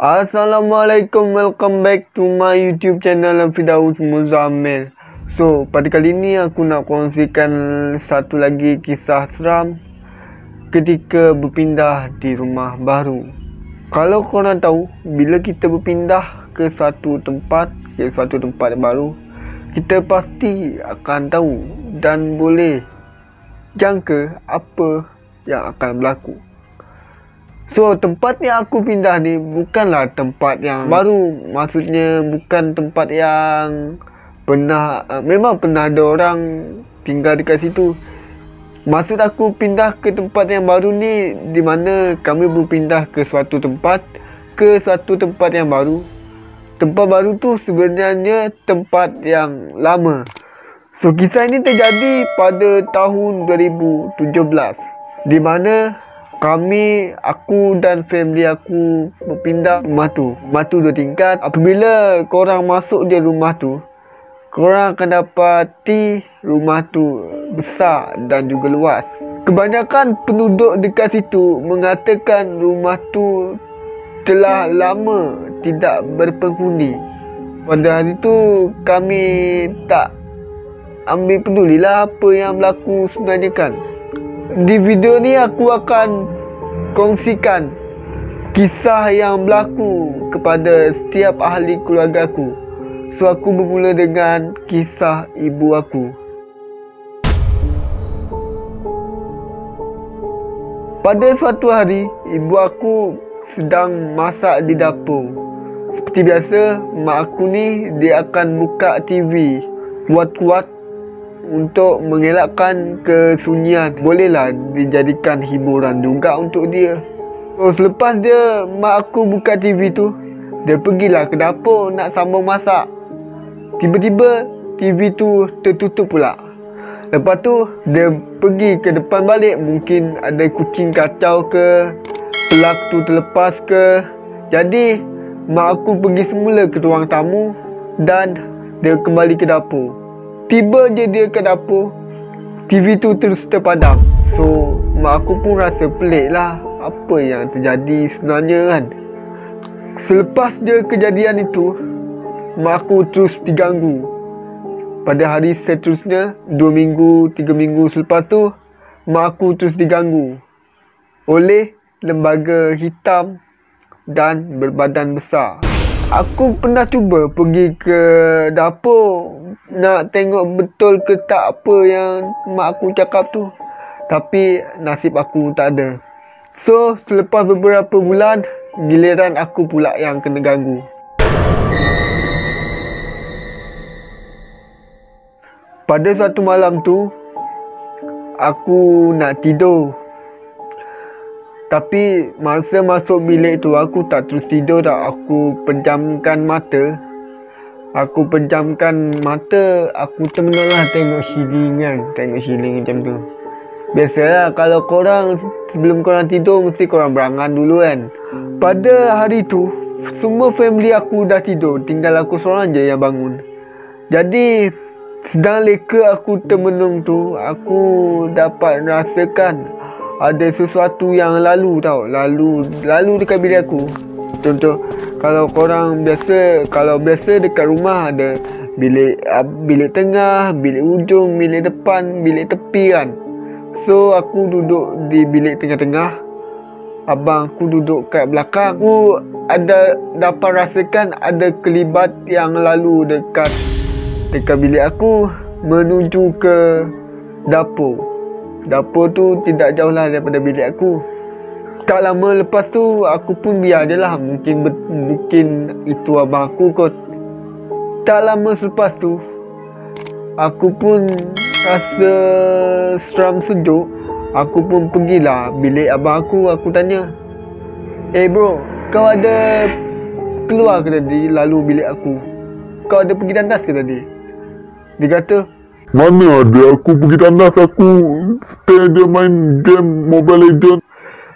Assalamualaikum, welcome back to my YouTube channel Firdaus Muzammil. So, pada kali ini aku nak kongsikan satu lagi kisah seram ketika berpindah di rumah baru. Kalau korang tahu, bila kita berpindah ke satu tempat yang baru, kita pasti akan tahu dan boleh jangka apa yang akan berlaku. So, tempat yang aku pindah ni bukanlah tempat yang baru. Maksudnya bukan tempat yang memang pernah ada orang tinggal dekat situ. Maksud aku pindah ke tempat yang baru ni di mana kami berpindah ke suatu tempat yang baru. Tempat baru tu sebenarnya tempat yang lama. So, kisah ini terjadi pada tahun 2017 di mana aku dan family aku berpindah rumah tu. Rumah tu 2 tingkat. Apabila korang masuk je rumah tu, korang akan dapati rumah tu besar dan juga luas. Kebanyakan penduduk dekat situ mengatakan rumah tu telah lama tidak berpenghuni. Pada hari tu kami tak ambil pedulilah apa yang berlaku sebenarnya kan. Di video ni aku akan kongsikan kisah yang berlaku kepada setiap ahli keluarga aku. So, aku bermula dengan kisah ibu aku. Pada suatu hari, ibu aku sedang masak di dapur. Seperti biasa, mak aku ni dia akan buka TV kuat-kuat untuk mengelakkan kesunyian. Bolehlah dijadikan hiburan juga untuk dia. So, selepas mak aku buka TV tu, dia pergilah ke dapur nak sambung masak. Tiba-tiba TV tu tertutup pula. Lepas tu dia pergi ke depan balik. Mungkin ada kucing kacau ke, plug tu terlepas ke. Jadi mak aku pergi semula ke ruang tamu dan dia kembali ke dapur. Tiba je dia ke dapur, TV tu terus terpadam. So, mak aku pun rasa pelik lah. Apa yang terjadi sebenarnya kan. Selepas je kejadian itu, mak aku terus diganggu. Pada hari seterusnya, 2 minggu, 3 minggu selepas tu, mak aku terus diganggu oleh lembaga hitam dan berbadan besar. Aku pernah cuba pergi ke dapur nak tengok betul ke tak apa yang mak aku cakap tu. Tapi nasib aku tak ada. So, selepas beberapa bulan, giliran aku pula yang kena ganggu. Pada suatu malam tu, aku nak tidur. Tapi masa masuk bilik tu aku tak terus tidur dah. Aku pejamkan mata. Aku termenunglah tengok ceiling kan. Tengok ceiling macam tu. Biasalah kalau korang sebelum korang tidur mesti korang berangan dulu kan. Pada hari tu semua family aku dah tidur. Tinggal aku seorang je yang bangun. Jadi sedang leka aku termenung tu, aku dapat rasakan ada sesuatu yang lalu dekat bilik aku. Contoh, kalau biasa dekat rumah ada bilik tengah, bilik ujung, bilik depan, bilik tepi kan. So, aku duduk di bilik tengah-tengah. Abang aku duduk kat belakang. Aku dapat rasakan ada kelibat yang lalu dekat bilik aku menuju ke dapur. Dapur tu tidak jauh lah daripada bilik aku. Tak lama lepas tu aku pun biar je lah. Mungkin itu abang aku kot. Tak lama selepas tu aku pun rasa seram sejuk. Aku pun pergilah bilik abang aku. Aku tanya, bro, kau ada keluar ke tadi lalu bilik aku? Kau ada pergi tandas ke tadi? Dia kata, mana ada aku pergi tandas, aku stay je main game Mobile Legends.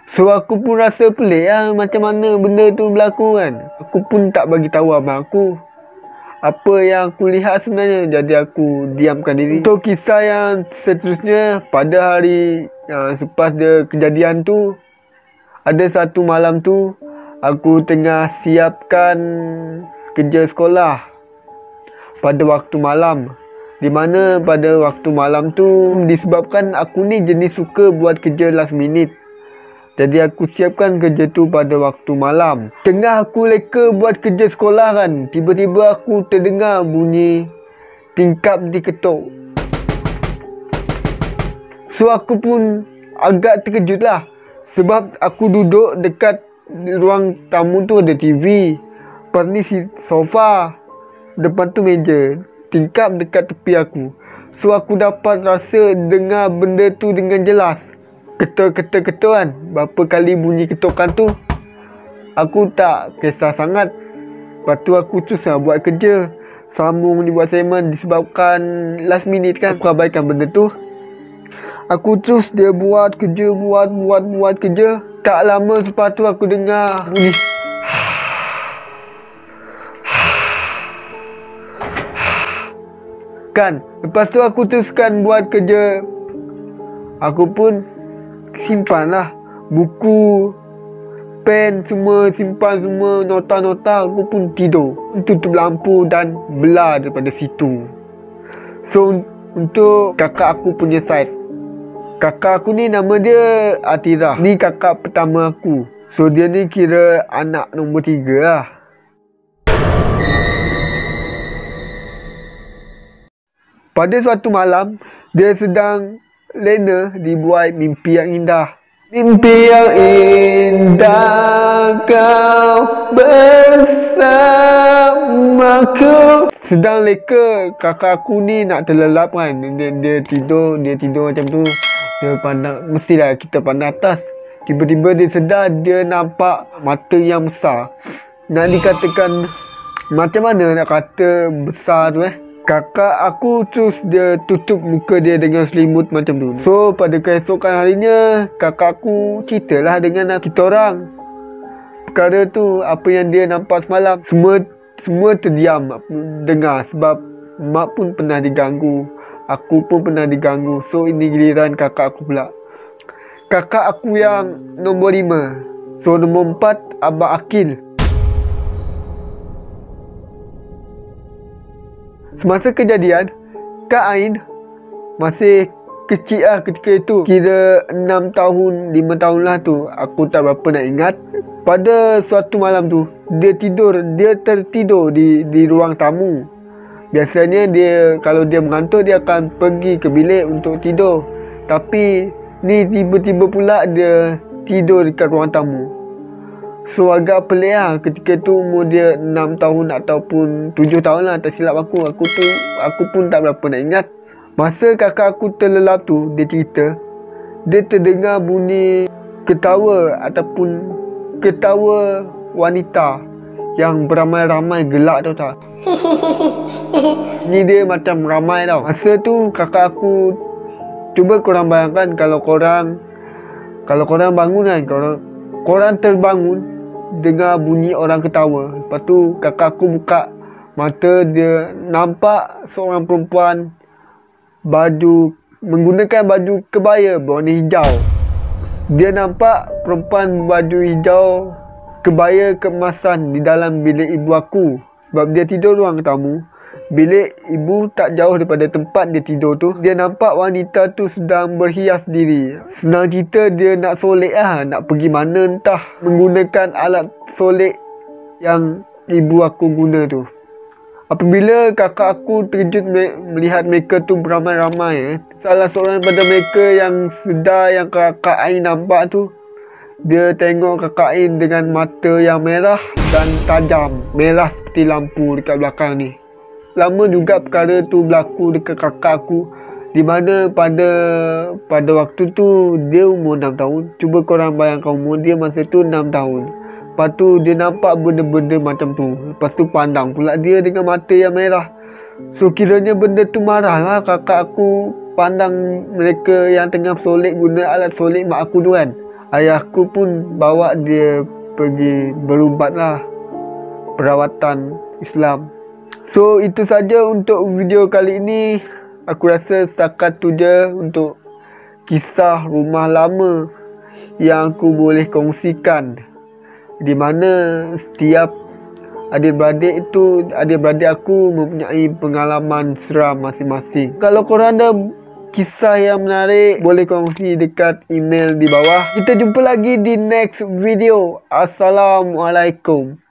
So, aku pun rasa pelik lah macam mana benda tu berlaku kan. Aku pun tak bagi tahu abang aku apa yang aku lihat sebenarnya. Jadi aku diamkan diri. Untuk kisah yang seterusnya, pada hari selepas kejadian tu, ada satu malam tu aku tengah siapkan kerja sekolah pada waktu malam. Di mana pada waktu malam tu disebabkan aku ni jenis suka buat kerja last minute. Jadi aku siapkan kerja tu pada waktu malam. Tengah aku leka buat kerja sekolah kan, tiba-tiba aku terdengar bunyi tingkap diketuk. So aku pun agak terkejut lah. Sebab aku duduk dekat ruang tamu tu ada TV. Lepas ni sofa. Depan tu meja. Tingkap dekat tepi aku. So aku dapat rasa dengar benda tu dengan jelas. Ketuk kan. Berapa kali bunyi ketukan tu, aku tak kisah sangat. Lepas tu aku terus buat kerja. Sambung ni buat assignment disebabkan last minute kan. Aku abaikan benda tu. Aku terus dia buat kerja, buat kerja. Tak lama lepas tu aku dengar bunyi kan. Lepas tu aku teruskan buat kerja. Aku pun simpan lah buku, pen semua, simpan semua, nota-nota. Aku pun tidur, tutup lampu dan belah daripada situ. So untuk kakak aku punya side, kakak aku ni nama dia Atira. Ni kakak pertama aku. So dia ni kira anak nombor 3 lah. Pada suatu malam, dia sedang lena dibuat mimpi yang indah. Mimpi yang indah kau bersamaku. Sedang leka, kakak aku ni nak terlelap kan. Dia tidur macam tu. Dia pandang, mestilah kita pandang atas. Tiba-tiba dia sedar, dia nampak mata yang besar. Nak dikatakan, macam mana nak kata besar tu Kakak aku terus dia tutup muka dia dengan selimut macam tu. So pada keesokan harinya, kakak aku ceritalah dengan kita orang perkara tu, apa yang dia nampak semalam. Semua terdiam dengar sebab mak pun pernah diganggu, aku pun pernah diganggu. So ini giliran kakak aku pula. Kakak aku yang nombor 5. So nombor 4 Abang Akil. Semasa kejadian, Kak Ain masih kecil lah ketika itu. Kira 6 tahun, 5 tahun lah tu. Aku tak berapa nak ingat. Pada suatu malam tu, dia tertidur di ruang tamu. Biasanya dia, kalau dia mengantuk, dia akan pergi ke bilik untuk tidur. Tapi ni tiba-tiba pula dia tidur dekat ruang tamu. So agak pelik lah. Ketika tu umur dia 6 tahun ataupun 7 tahun lah, tak silap aku. Aku pun tak berapa nak ingat. Masa kakak aku terlelap tu, dia cerita, dia terdengar bunyi ketawa ataupun ketawa wanita yang beramai-ramai gelak tau tak. Ni dia macam ramai tau. Masa tu kakak aku, cuba korang bayangkan kalau korang bangun kan, korang terbangun dengar bunyi orang ketawa. Lepas tu kakak aku buka mata, dia nampak seorang perempuan menggunakan baju kebaya berwarna hijau. Dia nampak perempuan baju hijau kebaya keemasan di dalam bilik ibu aku. Sebab dia tidur ruang tamu, bilik ibu tak jauh daripada tempat dia tidur tu. Dia nampak wanita tu sedang berhias diri. Senang cerita dia nak solek lah. Nak pergi mana entah, menggunakan alat solek yang ibu aku guna tu. Apabila kakak aku terkejut melihat mereka tu beramai-ramai, salah seorang daripada mereka yang sedar yang kakak Ain nampak tu, dia tengok kakak Ain dengan mata yang merah dan tajam. Merah seperti lampu dekat belakang ni. Lama juga perkara tu berlaku dekat kakak aku, di mana pada waktu tu dia umur 6 tahun. Cuba korang bayangkan umur dia masa tu 6 tahun. Lepas tu dia nampak benda-benda macam tu. Lepas tu pandang pula dia dengan mata yang merah. So kiranya benda tu marah lah. Kakak aku pandang mereka yang tengah solek guna alat solek mak aku tu kan. Ayahku pun bawa dia pergi berubat lah, perawatan Islam. So itu saja untuk video kali ini. Aku rasa setakat tu je untuk kisah rumah lama yang aku boleh kongsikan. di mana setiap adik-beradik aku mempunyai pengalaman seram masing-masing. Kalau korang ada kisah yang menarik, boleh kongsi dekat email di bawah. Kita jumpa lagi di next video. Assalamualaikum.